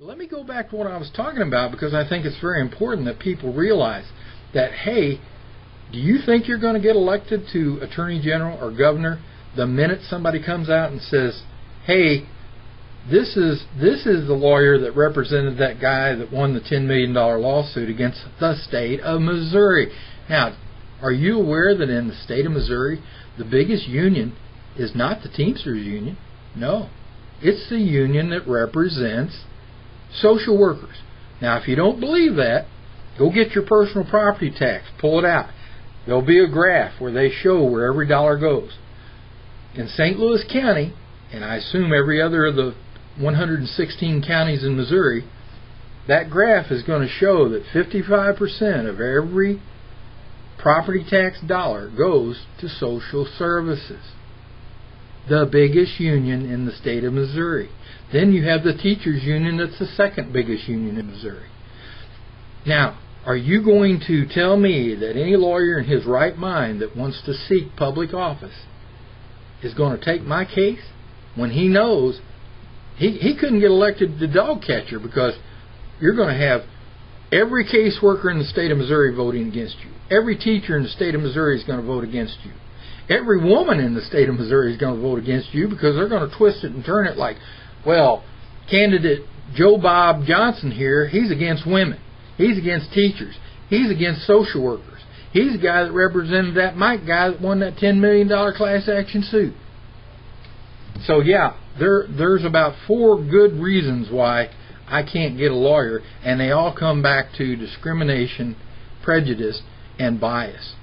Let me go back to what I was talking about, because I think it's very important that people realize that, hey, do you think you're going to get elected to Attorney General or Governor the minute somebody comes out and says, hey, this is the lawyer that represented that guy that won the $10 million lawsuit against the state of Missouri? Now, are you aware that in the state of Missouri, the biggest union is not the Teamsters Union? No. It's the union that represents social workers. Now, if you don't believe that, go get your personal property tax, pull it out. There'll be a graph where they show where every dollar goes. In St. Louis County, and I assume every other of the 116 counties in Missouri, that graph is going to show that 55% of every property tax dollar goes to social services. The biggest union in the state of Missouri. Then you have the teachers union, that's the second biggest union in Missouri. Now, are you going to tell me that any lawyer in his right mind that wants to seek public office is going to take my case when he knows he couldn't get elected to dog catcher, because you're going to have every caseworker in the state of Missouri voting against you. Every teacher in the state of Missouri is going to vote against you. Every woman in the state of Missouri is going to vote against you, because they're going to twist it and turn it like, well, candidate Joe Bob Johnson here, he's against women. He's against teachers. He's against social workers. He's the guy that represented that Mike guy that won that $10 million class action suit. So yeah, there's about 4 good reasons why I can't get a lawyer, and they all come back to discrimination, prejudice, and bias.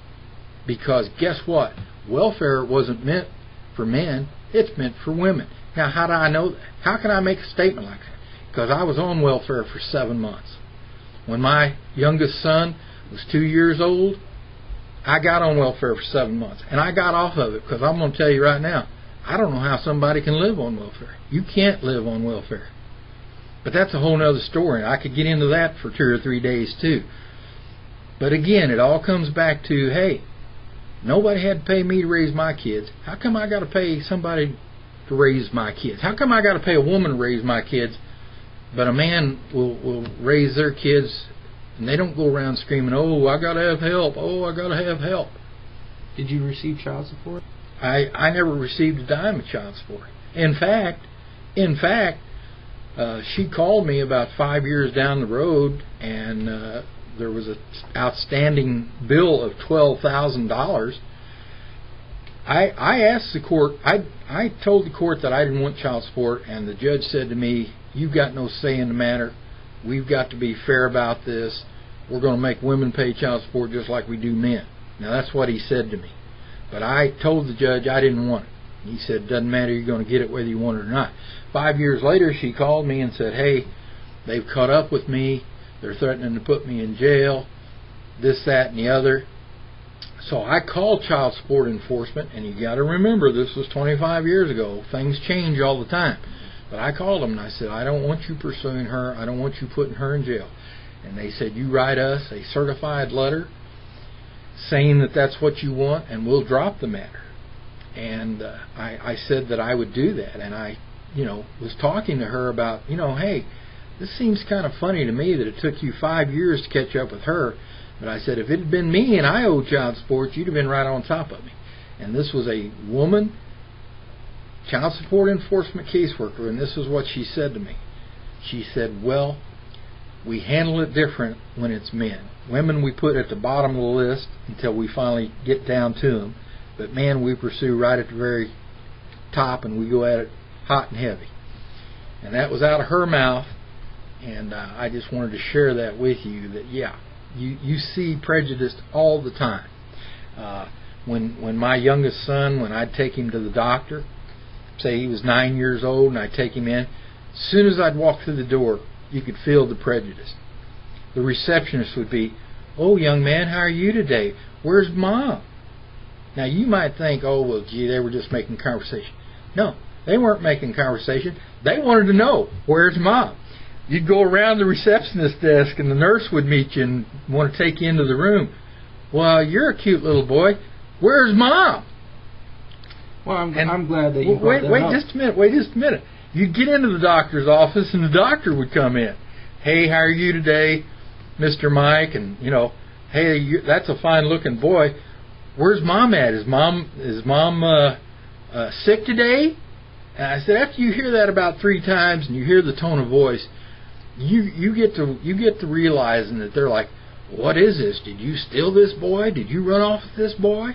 Because guess what? Welfare wasn't meant for men, it's meant for women. Now, how do I know that? How can I make a statement like that? Because I was on welfare for 7 months. When my youngest son was 2 years old, I got on welfare for 7 months. And I got off of it, because I'm going to tell you right now, I don't know how somebody can live on welfare. You can't live on welfare. But that's a whole other story. I could get into that for 2 or 3 days too. But again, it all comes back to, hey, nobody had to pay me to raise my kids. How come I got to pay somebody to raise my kids? How come I got to pay a woman to raise my kids, but a man will raise their kids and they don't go around screaming, oh, I got to have help, oh, I got to have help? Did you receive child support? I never received a dime of child support. In fact, she called me about 5 years down the road, and there was an outstanding bill of $12,000. I asked the court, I told the court that I didn't want child support, and the judge said to me, you've got no say in the matter. We've got to be fair about this. We're going to make women pay child support just like we do men. Now, that's what he said to me. But I told the judge I didn't want it. He said, it doesn't matter, you're going to get it whether you want it or not. 5 years later, she called me and said, hey, they've caught up with me. They're threatening to put me in jail, this, that, and the other. So I called child support enforcement, and you got to remember, this was 25 years ago. Things change all the time. But I called them, and I said, I don't want you pursuing her. I don't want you putting her in jail. And they said, you write us a certified letter saying that that's what you want, and we'll drop the matter. And I said that I would do that. And I, was talking to her about, hey, this seems kind of funny to me that it took you 5 years to catch up with her. But I said, if it had been me and I owed child support, you'd have been right on top of me. And this was a woman child support enforcement caseworker, and this is what she said to me. She said, well, we handle it different when it's men. Women we put at the bottom of the list until we finally get down to them. But men we pursue right at the very top, and we go at it hot and heavy. And that was out of her mouth, and I just wanted to share that with you, that, yeah, you see prejudice all the time. When my youngest son, when I'd take him to the doctor, say he was 9 years old, and I'd take him in, as soon as I'd walk through the door, you could feel the prejudice. The receptionist would be, oh, young man, how are you today? Where's Mom? Now, you might think, oh, well, gee, they were just making conversation. No, they weren't making conversation. They wanted to know, where's Mom? You'd go around the receptionist desk, and the nurse would meet you and want to take you into the room. Well, you're a cute little boy. Where's Mom? Well, I'm glad that you brought that up. Wait just a minute. You'd get into the doctor's office and the doctor would come in. Hey, how are you today, Mr. Mike? And, you know, hey, that's a fine-looking boy. Where's Mom at? Is Mom sick today? And I said, after you hear that about 3 times and you hear the tone of voice, you get to realizing that they're like, what is this? Did you steal this boy? Did you run off with this boy?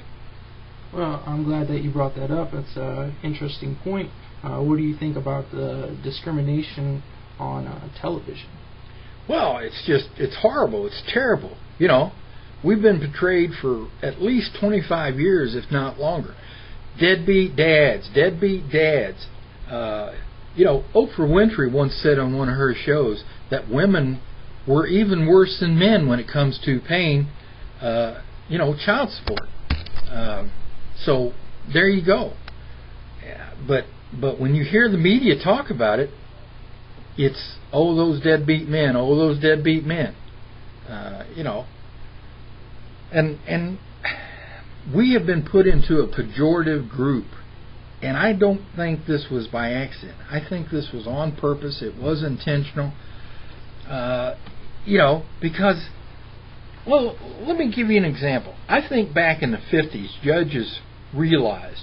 Well, I'm glad that you brought that up. That's an interesting point. What do you think about the discrimination on television? Well, it's horrible. It's terrible. You know, we've been portrayed for at least 25 years, if not longer. Deadbeat dads. You know, Oprah Winfrey once said on one of her shows that women were even worse than men when it comes to paying, you know, child support. So there you go. But when you hear the media talk about it, it's, oh, those deadbeat men, oh, those deadbeat men. You know, and we have been put into a pejorative group, and I don't think this was by accident. I think this was on purpose. It was intentional. You know, because, well, let me give you an example. I think back in the 50s, judges realized,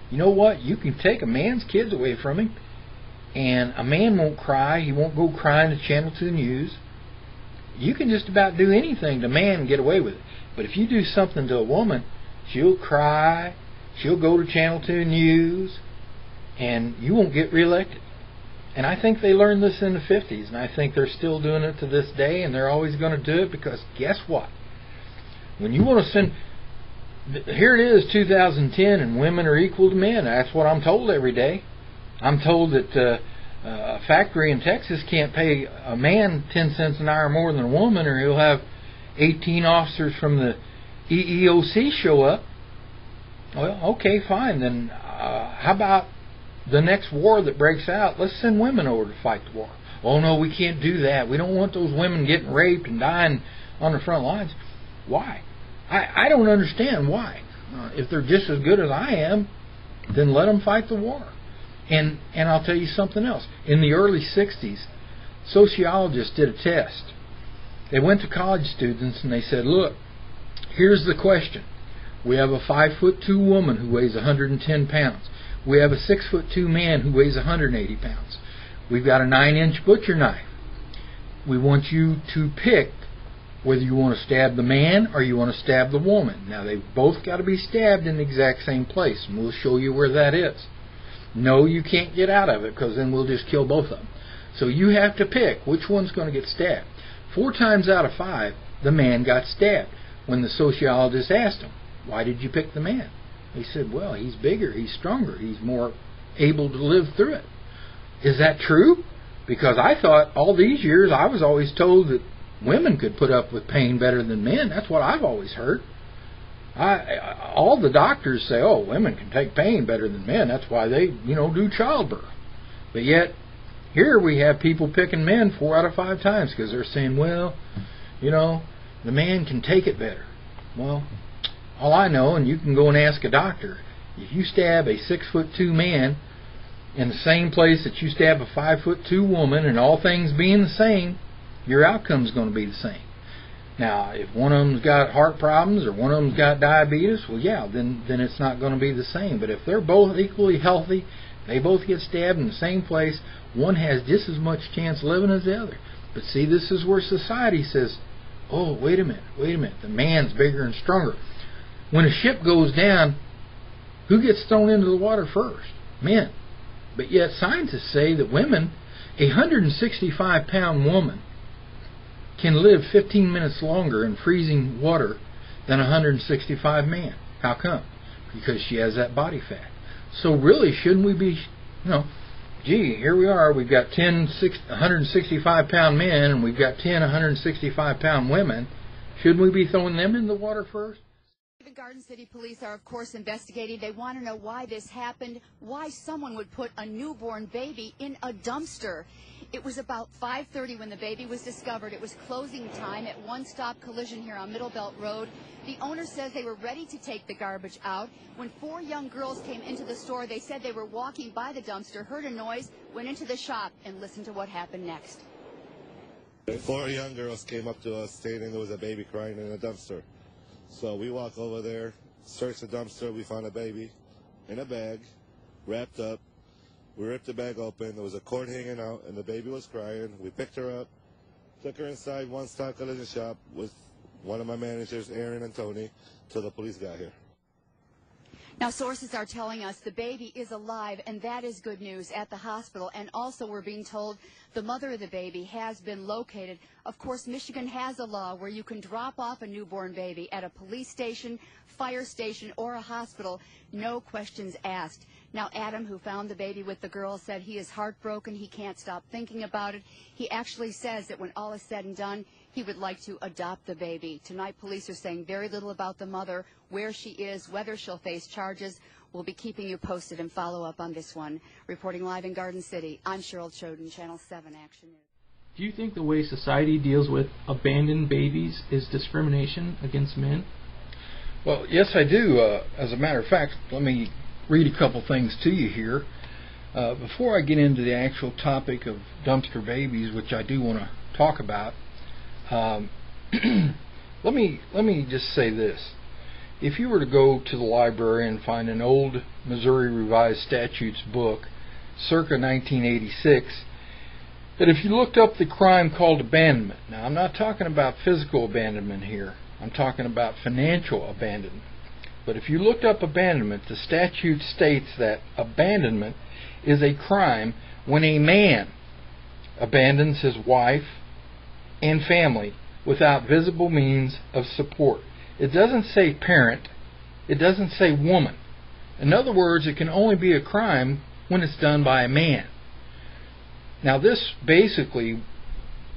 you know what, you can take a man's kids away from him, and a man won't cry. He won't go crying to Channel 2 News. You can just about do anything to man and get away with it. But if you do something to a woman, she'll cry, she'll go to Channel 2 News, and you won't get reelected. And I think they learned this in the 50s, and I think they're still doing it to this day, and they're always going to do it, because guess what? When you want to send... Here it is, 2010, and women are equal to men. That's what I'm told every day. I'm told that a factory in Texas can't pay a man 10 cents an hour more than a woman, or he'll have 18 officers from the EEOC show up. Well, okay, fine. Then how about the next war that breaks out? Let's send women over to fight the war. Oh, no, we can't do that. We don't want those women getting raped and dying on the front lines. Why? I don't understand why. If they're just as good as I am, then let them fight the war. And I'll tell you something else. In the early 60s, sociologists did a test. They went to college students and they said, look, here's the question. We have a 5'2" woman who weighs 110 pounds. We have a 6'2" man who weighs 180 pounds. We've got a 9-inch butcher knife. We want you to pick whether you want to stab the man or you want to stab the woman. Now, they've both got to be stabbed in the exact same place, and we'll show you where that is. No, you can't get out of it, because then we'll just kill both of them. So you have to pick which one's going to get stabbed. 4 times out of 5, the man got stabbed. When the sociologist asked him, why did you pick the man? He said, well, he's bigger, he's stronger, he's more able to live through it. Is that true? Because I thought all these years I was always told that women could put up with pain better than men. That's what I've always heard. All the doctors say, oh, women can take pain better than men. That's why they, do childbirth. But yet, here we have people picking men 4 out of 5 times because they're saying, well, the man can take it better. Well, all I know, and you can go and ask a doctor, if you stab a 6'2" man in the same place that you stab a 5'2" woman, and all things being the same, your outcome's going to be the same. Now, if one of them's got heart problems or one of them's got diabetes, well, yeah, then it's not going to be the same. But if they're both equally healthy, they both get stabbed in the same place, one has just as much chance living as the other. But see, this is where society says, oh, wait a minute, the man's bigger and stronger. When a ship goes down, who gets thrown into the water first? Men. But yet scientists say that women, a 165-pound woman, can live 15 minutes longer in freezing water than a 165 man. How come? Because she has that body fat. So really, shouldn't we be, gee, here we are, we've got 10 165-pound men, and we've got 10 165-pound women. Shouldn't we be throwing them in the water first? The Garden City Police are, of course, investigating. They want to know why this happened, why someone would put a newborn baby in a dumpster. It was about 5:30 when the baby was discovered. It was closing time at One Stop Collision here on Middle Belt Road. The owner says they were ready to take the garbage out. When 4 young girls came into the store, they said they were walking by the dumpster, heard a noise, went into the shop, and listened to what happened next. 4 young girls came up to us stating there was a baby crying in a dumpster. So we walk over there, search the dumpster, we found a baby in a bag, wrapped up. We ripped the bag open, there was a cord hanging out, and the baby was crying. We picked her up, took her inside One Stop Collision shop with one of my managers, Aaron and Tony, till the police got here. Now, sources are telling us the baby is alive, and that is good news at the hospital. And also, we're being told the mother of the baby has been located. Of course, Michigan has a law where you can drop off a newborn baby at a police station, fire station, or a hospital, no questions asked. Now, Adam, who found the baby with the girl, said he is heartbroken. He can't stop thinking about it. He actually says that when all is said and done, he would like to adopt the baby. Tonight, police are saying very little about the mother, where she is, whether she'll face charges. We'll be keeping you posted and follow up on this one. Reporting live in Garden City, I'm Cheryl Choden, Channel 7 Action News. Do you think the way society deals with abandoned babies is discrimination against men? Well, yes, I do. As a matter of fact, let me read a couple things to you here. Before I get into the actual topic of dumpster babies, which I do want to talk about, let me just say this. If you were to go to the library and find an old Missouri Revised Statutes book, circa 1986, that if you looked up the crime called abandonment, now I'm not talking about physical abandonment here, I'm talking about financial abandonment. But if you looked up abandonment, the statute states that abandonment is a crime when a man abandons his wife and family without visible means of support. It doesn't say parent. It doesn't say woman. In other words, it can only be a crime when it's done by a man. Now, this basically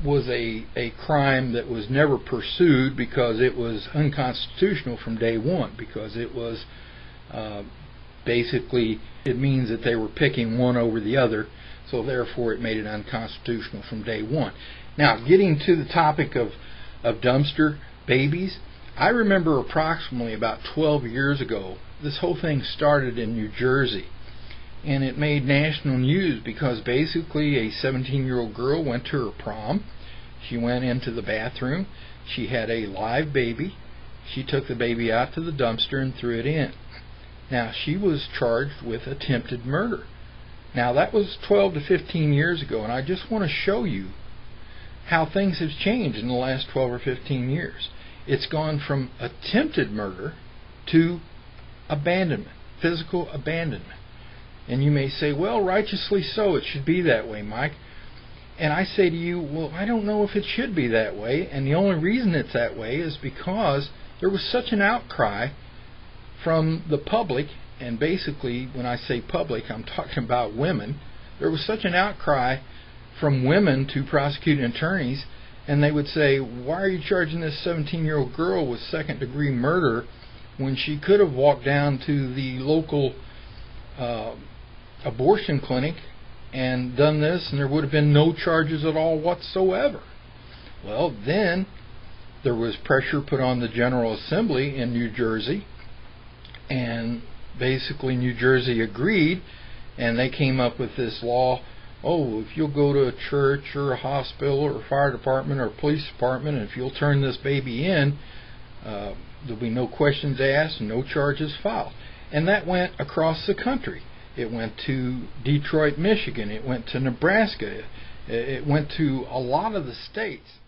was a crime that was never pursued because it was unconstitutional from day one, because it was basically, it means that they were picking one over the other, so therefore it made it unconstitutional from day one. Now, getting to the topic of dumpster babies, I remember approximately about 12 years ago, this whole thing started in New Jersey, and it made national news because basically a 17-year-old girl went to her prom. She went into the bathroom. She had a live baby. She took the baby out to the dumpster and threw it in. Now, she was charged with attempted murder. Now, that was 12 to 15 years ago, and I just want to show you how things have changed in the last 12 or 15 years. It's gone from attempted murder to abandonment, physical abandonment. And you may say, well, righteously so, it should be that way, Mike. And I say to you, well, I don't know if it should be that way, and the only reason it's that way is because there was such an outcry from the public, and basically, when I say public, I'm talking about women. There was such an outcry from women to prosecuting attorneys, and they would say, why are you charging this 17-year-old girl with second-degree murder when she could have walked down to the local abortion clinic and done this, and there would have been no charges at all whatsoever? Well, then there was pressure put on the General Assembly in New Jersey, and basically New Jersey agreed, and they came up with this law. Oh, if you'll go to a church or a hospital or a fire department or a police department, and if you'll turn this baby in, there'll be no questions asked and no charges filed. And that went across the country. It went to Detroit, Michigan. It went to Nebraska. It went to a lot of the states.